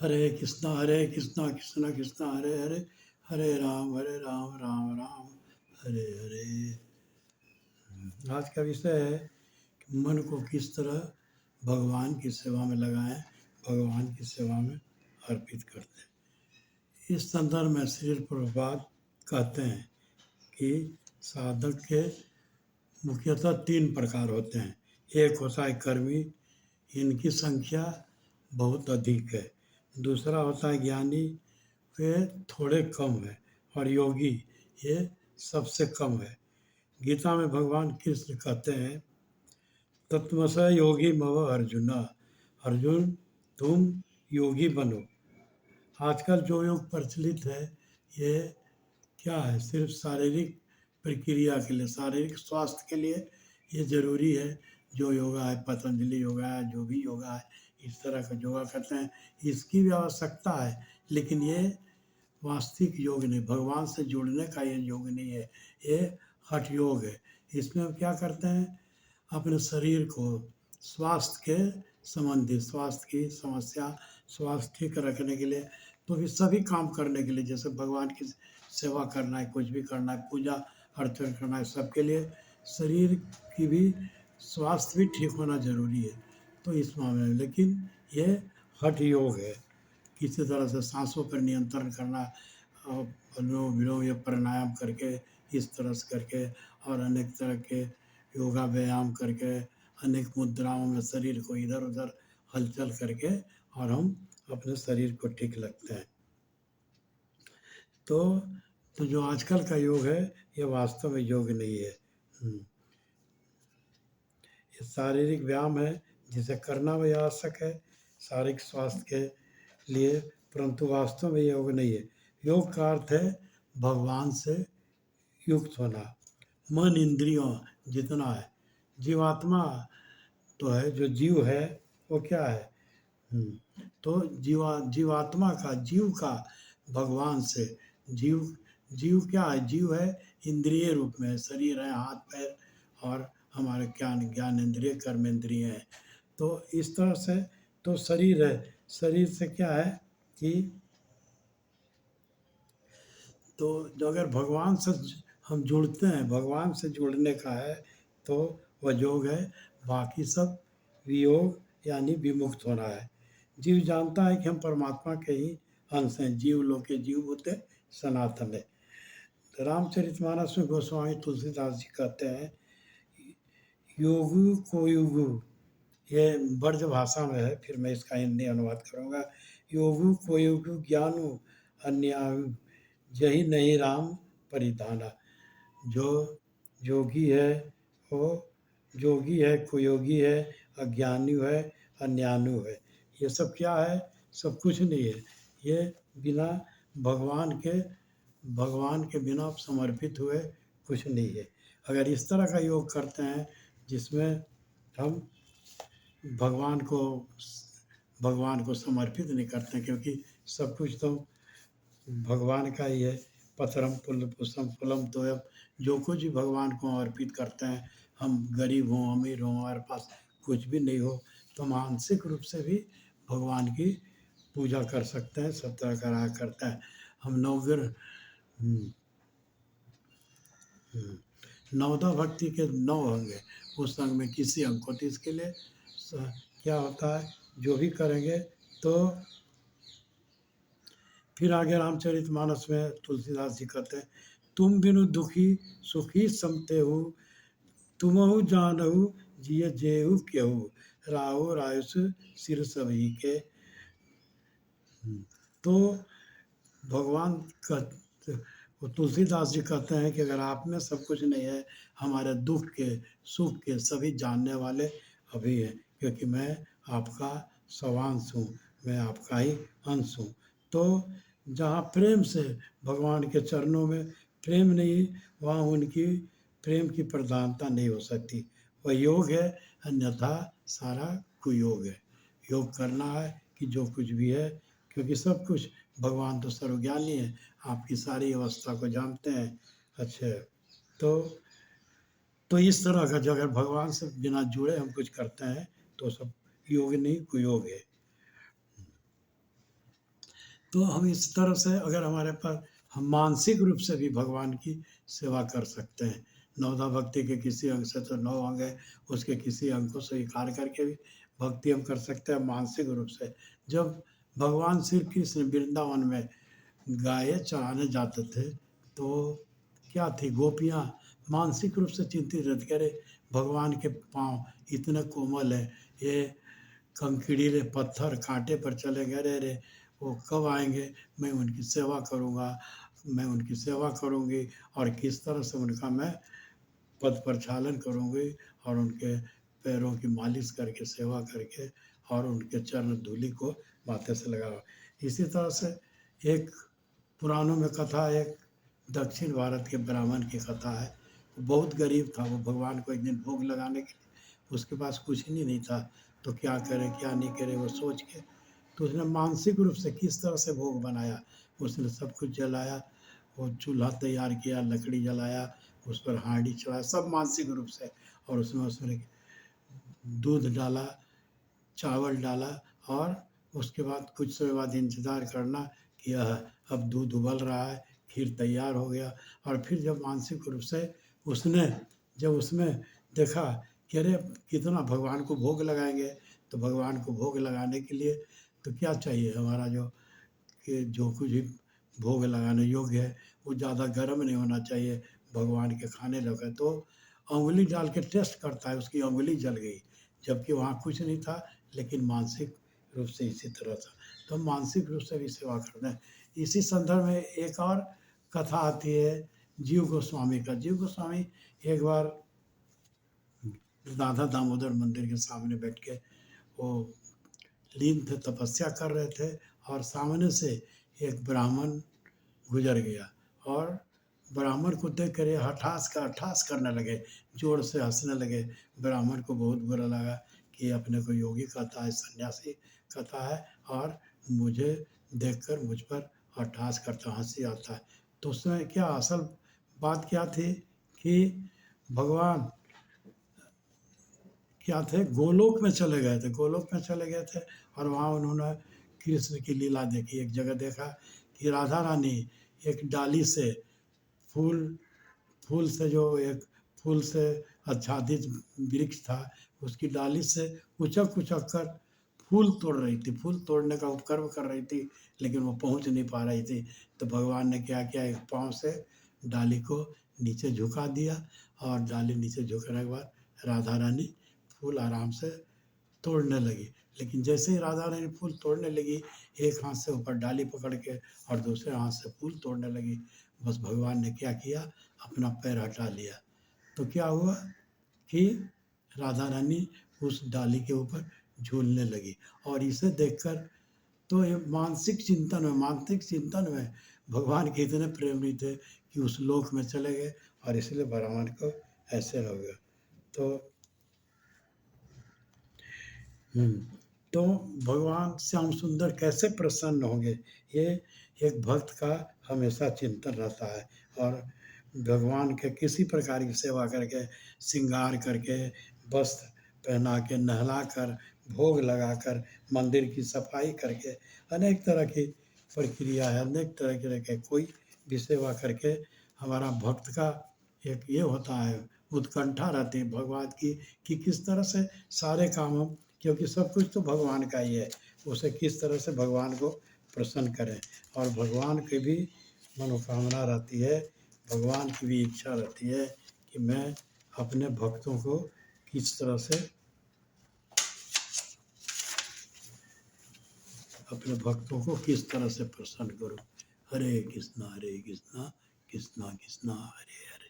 हरे कृष्णा कृष्णा कृष्णा हरे हरे, हरे राम राम राम हरे हरे। आज का विषय है कि मन को किस तरह भगवान की सेवा में लगाएं, भगवान की सेवा में अर्पित करते हैं। इस संदर्भ में श्री प्रभुपाद कहते हैं कि साधक के मुख्यतः 3 प्रकार होते हैं। एक होता है कर्मी, इनकी संख्या बहुत अधिक है। दूसरा होता है ज्ञानी, वे थोड़े कम है। और योगी, ये सबसे कम है। गीता में भगवान कृष्ण कहते हैं, तत्वश योगी मव अर्जुन, अर्जुन तुम योगी बनो। आजकल जो योग प्रचलित है, ये क्या है, सिर्फ शारीरिक प्रक्रिया के लिए, शारीरिक स्वास्थ्य के लिए ये जरूरी है। जो योगा है, पतंजलि योगा है, जो भी योगा है, इस तरह का योगा करते हैं, इसकी भी आवश्यकता है। लेकिन ये वास्तविक योग नहीं, भगवान से जुड़ने का ये योग नहीं है, ये हठ योग है। इसमें हम क्या करते हैं, अपने शरीर को स्वास्थ्य के संबंधित, स्वास्थ्य की समस्या, स्वास्थ्य ठीक रखने के लिए, तो भी सभी काम करने के लिए, जैसे भगवान की सेवा करना है, कुछ भी करना है, पूजा अर्चना करना है, सबके लिए शरीर की भी स्वास्थ्य भी ठीक होना जरूरी है। तो इस मामले में लेकिन ये हठ योग है। किसी तरह से सांसों पर नियंत्रण करना, अनुलोम विलोम या प्राणायाम करके, इस तरह से करके, और अनेक तरह के योगा व्यायाम करके, अनेक मुद्राओं में शरीर को इधर उधर हलचल करके, और हम अपने शरीर को ठीक रखते हैं। तो जो आजकल का योग है, ये वास्तव में योग नहीं है। ये शारीरिक व्यायाम है, जिसे करना भी आवश्यक है शारीरिक स्वास्थ्य के लिए, परंतु वास्तव में योग नहीं है। योग का अर्थ है भगवान से युक्त होना। मन इंद्रियों जितना है, जीवात्मा तो है, जो जीव है वो क्या है, तो जीवात्मा का, जीव का भगवान से, जीव जीव क्या है, जीव है इंद्रिय रूप में, शरीर है, हाथ पैर, और हमारे ज्ञान इंद्रिय, कर्म इंद्रिय है। तो इस तरह से तो शरीर है, शरीर से क्या है कि, तो जो अगर भगवान से हम जुड़ते हैं, भगवान से जुड़ने का है, तो वह योग है। बाकी सब वियोग यानी विमुक्त होना है। जीव जानता है कि हम परमात्मा के ही अंश हैं, जीव लोग के जीव होते सनातन है। रामचरितमानस में गोस्वामी तुलसीदास जी कहते हैं, योगु को युगु, ये ब्रज भाषा में है, फिर मैं इसका हिंदी अनुवाद करूँगा। योगु को युगु ज्ञानु अन्यायु, यही नहीं राम परिधाना। जो योगी है वो जोगी है, कुयोगी है, अज्ञानी है, अन्यानु है। ये सब क्या है, सब कुछ नहीं है। ये बिना भगवान के बिना समर्पित हुए कुछ नहीं है। अगर इस तरह का योग करते हैं जिसमें हम भगवान को समर्पित नहीं करते, क्योंकि सब कुछ तो भगवान का ही है। पतरम पुल पुष्पम फलम तोयम, जो कुछ भी भगवान को अर्पित करते हैं, हम गरीब हों अमीर हों, हमारे पास कुछ भी नहीं हो, तो मानसिक रूप से भी भगवान की पूजा कर सकते हैं, सब तरह का रहा करते हैं। हम नवग्रह, नवदा भक्ति के 9 अंग है, उस अंग में किसी अंग को, तो इसके लिए क्या होता है, जो भी करेंगे तो। फिर आगे रामचरितमानस में तुलसीदास जी कहते हैं, तुम बिनु दुखी सुखी समते हो, तुमहु जानहु जिय जेहु केहू, राहो रायस सिर सभी के। तो भगवान का, वो तुलसीदास जी कहते हैं कि अगर आप में सब कुछ नहीं है, हमारे दुख के सुख के सभी जानने वाले अभी हैं, क्योंकि मैं आपका स्वांश हूँ, मैं आपका ही अंश हूँ। तो जहाँ प्रेम से भगवान के चरणों में प्रेम नहीं, वहाँ उनकी प्रेम की प्रधानता नहीं हो सकती। वह योग है, अन्यथा सारा कुयोग है। योग करना है कि जो कुछ भी है, क्योंकि सब कुछ भगवान तो सर्वज्ञानी है, आपकी सारी अवस्था को जानते हैं। अच्छा, तो इस तरह का जो अगर भगवान से बिना जुड़े हम कुछ करते हैं, तो सब योग नहीं कुयोग है। तो हम इस तरह से अगर हमारे पास, हम मानसिक रूप से भी भगवान की सेवा कर सकते हैं। नवधा भक्ति के किसी अंग से, तो 9 अंग है, उसके किसी अंग को स्वीकार करके भी भक्ति हम कर सकते हैं मानसिक रूप से। जब भगवान श्री कृष्ण वृंदावन में गाय चराने जाते थे, तो क्या थी, गोपियाँ मानसिक रूप से चिंतित रहती कि अरे भगवान के पाँव इतने कोमल है, ये कंकड़ीले पत्थर कांटे पर चले गए, अरे अरे वो कब आएंगे, मैं उनकी सेवा करूँगा, मैं उनकी सेवा करूँगी, और किस तरह से उनका मैं पद प्रक्षालन करूँगी, और उनके पैरों की मालिश करके, सेवा करके, और उनके चरण धूलि को माथे से लगाओ। इसी तरह से एक पुराणों में कथा, एक दक्षिण भारत के ब्राह्मण की कथा है। वो बहुत गरीब था, वो भगवान को एक दिन भोग लगाने के लिए, उसके पास कुछ नहीं था, तो क्या करे क्या नहीं करे वो सोच के, तो उसने मानसिक रूप से किस तरह से भोग बनाया, उसने सब कुछ जलाया, वो चूल्हा तैयार किया, लकड़ी जलाया, उस पर हांडी चढ़ाया, सब मानसिक रूप से, और उसमें उसमें दूध डाला, चावल डाला, और उसके बाद कुछ समय बाद इंतज़ार करना कि यह अब दूध उबल रहा है, खीर तैयार हो गया। और फिर जब मानसिक रूप से उसने, जब उसमें देखा कि अरे कितना भगवान को भोग लगाएंगे, तो भगवान को भोग लगाने के लिए तो क्या चाहिए, हमारा जो, कि जो कुछ भी भोग लगाने योग्य है वो ज़्यादा गर्म नहीं होना चाहिए, भगवान के खाने लगे तो उंगली डाल के टेस्ट करता है, उसकी उंगली जल गई, जबकि वहाँ कुछ नहीं था, लेकिन मानसिक रूप से इसी तरह था। तो हम मानसिक रूप से भी सेवा करते हैं। इसी संदर्भ में एक और कथा आती है जीव गोस्वामी का। जीव गोस्वामी एक बार राधा दामोदर मंदिर के सामने बैठ के वो लीन थे, तपस्या कर रहे थे, और सामने से एक ब्राह्मण गुजर गया, और ब्राह्मण को देख कर ये हठास करने लगे, जोर से हंसने लगे। ब्राह्मण को बहुत बुरा लगा कि ये अपने को योगी कहता है, सन्यासी कहता है, और मुझे देखकर मुझ पर हठास करता, हंसी आता है। तो उसमें क्या असल बात क्या थी कि भगवान क्या थे, गोलोक में चले गए थे, गोलोक में चले गए थे, और वहाँ उन्होंने कृष्ण की लीला देखी। एक जगह देखा कि राधा रानी एक डाली से फूल, फूल से जो एक फूल से आच्छादित वृक्ष था, उसकी डाली से उचक उचक कर फूल तोड़ रही थी, फूल तोड़ने का उपक्रम कर रही थी, लेकिन वो पहुंच नहीं पा रही थी। तो भगवान ने क्या किया, एक पाँव से डाली को नीचे झुका दिया, और डाली नीचे झुकने के बाद राधा रानी फूल आराम से तोड़ने लगी। लेकिन जैसे ही राधा रानी फूल तोड़ने लगी, एक हाथ से ऊपर डाली पकड़ के और दूसरे हाथ से फूल तोड़ने लगी, बस भगवान ने क्या किया, अपना पैर हटा लिया। तो क्या हुआ कि राधा रानी उस डाली के ऊपर झूलने लगी। और इसे देखकर तो ये मानसिक चिंतन में भगवान के इतने प्रेमी थे कि उस लोक में चले गए, और इसलिए भगवान को ऐसे हो गया। तो हम्म, तो भगवान श्याम सुंदर कैसे प्रसन्न होंगे, ये एक भक्त का हमेशा चिंतन रहता है। और भगवान के किसी प्रकार की सेवा करके, श्रृंगार करके, वस्त्र पहना के, नहला कर, भोग लगाकर, मंदिर की सफाई करके, अनेक तरह की प्रक्रिया है, अनेक तरह के कोई भी सेवा करके हमारा भक्त का एक ये होता है, उत्कंठा रहती है भगवान की, कि किस तरह से सारे काम हम, क्योंकि सब कुछ तो भगवान का ही है, उसे किस तरह से भगवान को प्रसन्न करें। और भगवान की भी मनोकामना रहती है, भगवान की भी इच्छा रहती है कि मैं अपने भक्तों को किस तरह से, अपने भक्तों को किस तरह से प्रसन्न करूं। हरे कृष्णा कृष्णा कृष्णा हरे हरे।